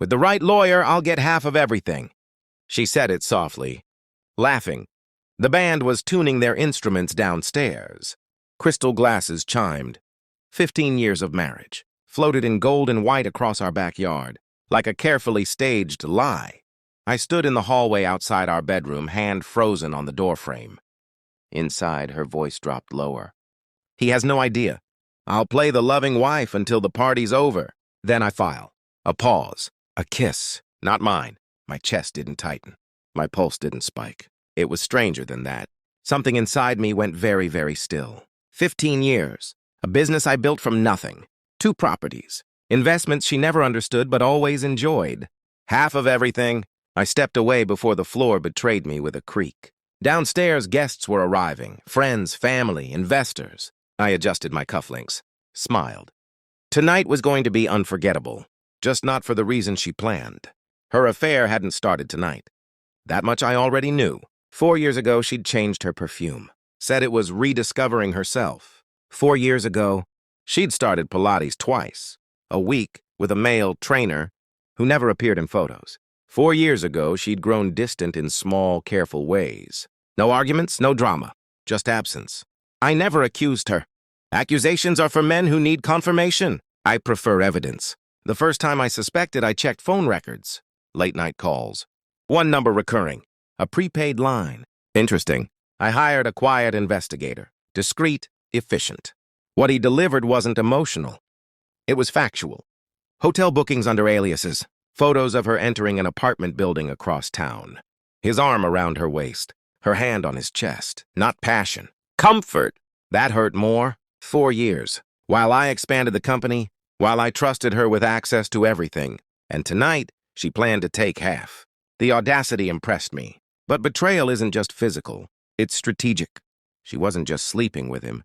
With the right lawyer, I'll get half of everything. She said it softly, laughing. The band was tuning their instruments downstairs. Crystal glasses chimed. 15 years of marriage floated in gold and white across our backyard, like a carefully staged lie. I stood in the hallway outside our bedroom, hand frozen on the doorframe. Inside, her voice dropped lower. He has no idea. I'll play the loving wife until the party's over. Then I file. A pause. A kiss. Not mine. My chest didn't tighten. My pulse didn't spike. It was stranger than that. Something inside me went very, very still. 15 years. A business I built from nothing. 2 properties. Investments she never understood but always enjoyed. Half of everything. I stepped away before the floor betrayed me with a creak. Downstairs, guests were arriving. Friends, family, investors. I adjusted my cufflinks. Smiled. Tonight was going to be unforgettable. Just not for the reason she planned. Her affair hadn't started tonight. That much I already knew. 4 years ago, she'd changed her perfume. Said it was rediscovering herself. 4 years ago, she'd started Pilates twice. A week with a male trainer who never appeared in photos. 4 years ago, she'd grown distant in small, careful ways. No arguments, no drama, just absence. I never accused her. Accusations are for men who need confirmation. I prefer evidence. The first time I suspected, I checked phone records. Late-night calls. One number recurring. A prepaid line. Interesting. I hired a quiet investigator. Discreet, efficient. What he delivered wasn't emotional. It was factual. Hotel bookings under aliases. Photos of her entering an apartment building across town. His arm around her waist. Her hand on his chest. Not passion. Comfort. That hurt more. 4 years. While I expanded the company, while I trusted her with access to everything. And tonight, she planned to take half. The audacity impressed me. But betrayal isn't just physical. It's strategic. She wasn't just sleeping with him.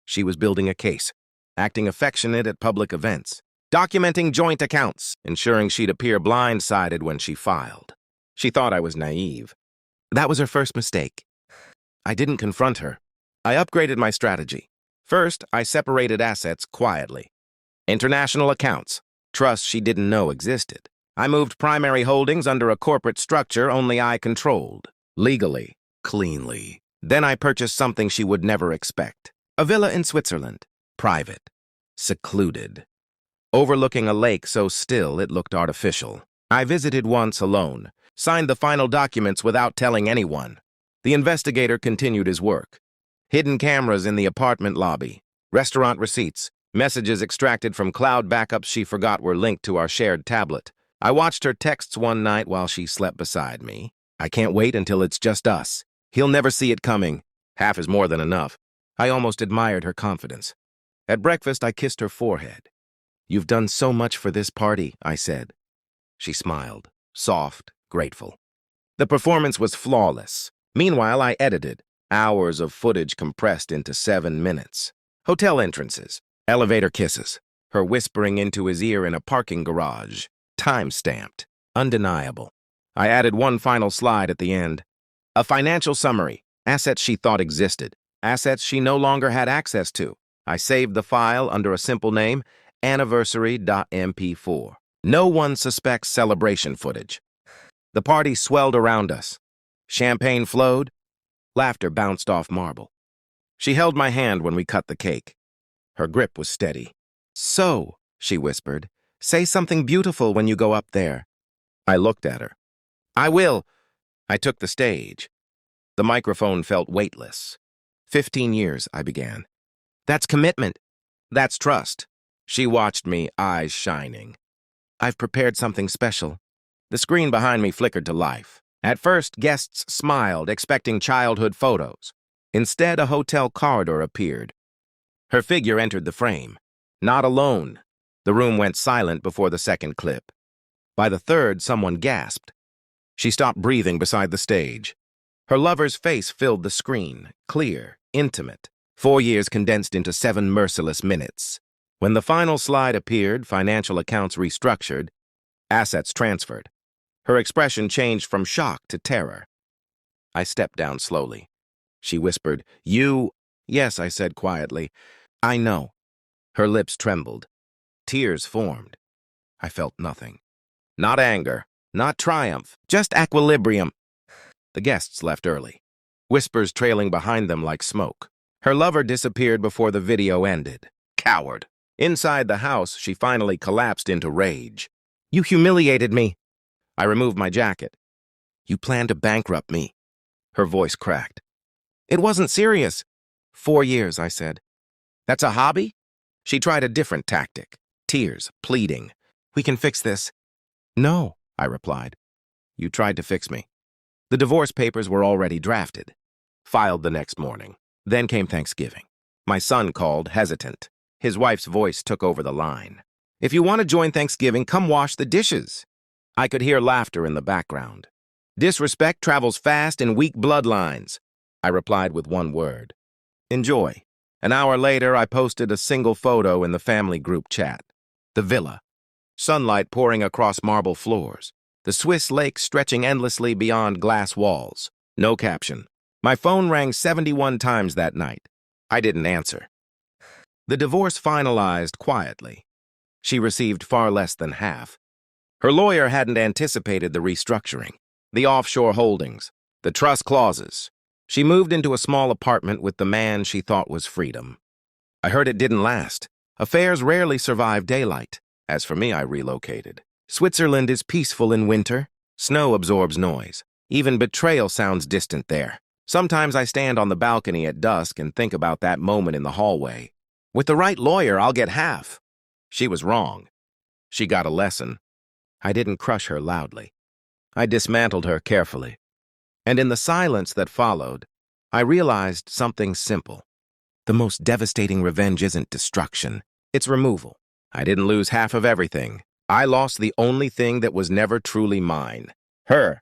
She was building a case, acting affectionate at public events, documenting joint accounts, ensuring she'd appear blindsided when she filed. She thought I was naive. That was her first mistake. I didn't confront her. I upgraded my strategy. First, I separated assets quietly. International accounts, trusts she didn't know existed. I moved primary holdings under a corporate structure only I controlled. Legally, cleanly. Then I purchased something she would never expect. A villa in Switzerland. Private. Secluded. Overlooking a lake so still it looked artificial. I visited once alone. Signed the final documents without telling anyone. The investigator continued his work. Hidden cameras in the apartment lobby. Restaurant receipts. Messages extracted from cloud backups she forgot were linked to our shared tablet. I watched her texts one night while she slept beside me. I can't wait until it's just us. He'll never see it coming. Half is more than enough. I almost admired her confidence. At breakfast, I kissed her forehead. You've done so much for this party, I said. She smiled, soft, grateful. The performance was flawless. Meanwhile, I edited. Hours of footage compressed into 7 minutes. Hotel entrances, elevator kisses, her whispering into his ear in a parking garage. Time-stamped, undeniable. I added one final slide at the end. A financial summary, assets she thought existed, assets she no longer had access to. I saved the file under a simple name, anniversary.mp4. No one suspects celebration footage. The party swelled around us. Champagne flowed. Laughter bounced off marble. She held my hand when we cut the cake. Her grip was steady. So, she whispered, say something beautiful when you go up there. I looked at her. I will. I took the stage. The microphone felt weightless. 15 years, I began. That's commitment. That's trust. She watched me, eyes shining. I've prepared something special. The screen behind me flickered to life. At first, guests smiled, expecting childhood photos. Instead, a hotel corridor appeared. Her figure entered the frame. Not alone. The room went silent before the second clip. By the third, someone gasped. She stopped breathing beside the stage. Her lover's face filled the screen, clear, intimate. 4 years condensed into 7 merciless minutes. When the final slide appeared, financial accounts restructured, assets transferred. Her expression changed from shock to terror. I stepped down slowly. She whispered, You... Yes, I said quietly. I know. Her lips trembled. Tears formed. I felt nothing. Not anger, not triumph, just equilibrium. The guests left early, whispers trailing behind them like smoke. Her lover disappeared before the video ended. Coward. Inside the house, she finally collapsed into rage. You humiliated me. I removed my jacket. You planned to bankrupt me. Her voice cracked. It wasn't serious. 4 years, I said. That's a hobby? She tried a different tactic. Tears, pleading. We can fix this. No, I replied. You tried to fix me. The divorce papers were already drafted. Filed the next morning. Then came Thanksgiving. My son called, hesitant. His wife's voice took over the line. If you want to join Thanksgiving, come wash the dishes. I could hear laughter in the background. Disrespect travels fast in weak bloodlines. I replied with one word. Enjoy. An hour later, I posted a single photo in the family group chat. The villa. Sunlight pouring across marble floors. The Swiss lake stretching endlessly beyond glass walls. No caption. My phone rang 71 times that night. I didn't answer. The divorce finalized quietly. She received far less than half. Her lawyer hadn't anticipated the restructuring, the offshore holdings, the trust clauses. She moved into a small apartment with the man she thought was freedom. I heard it didn't last. Affairs rarely survive daylight. As for me, I relocated. Switzerland is peaceful in winter. Snow absorbs noise. Even betrayal sounds distant there. Sometimes I stand on the balcony at dusk and think about that moment in the hallway. With the right lawyer, I'll get half. She was wrong. She got a lesson. I didn't crush her loudly. I dismantled her carefully. And in the silence that followed, I realized something simple. The most devastating revenge isn't destruction. It's removal. I didn't lose half of everything. I lost the only thing that was never truly mine. Her.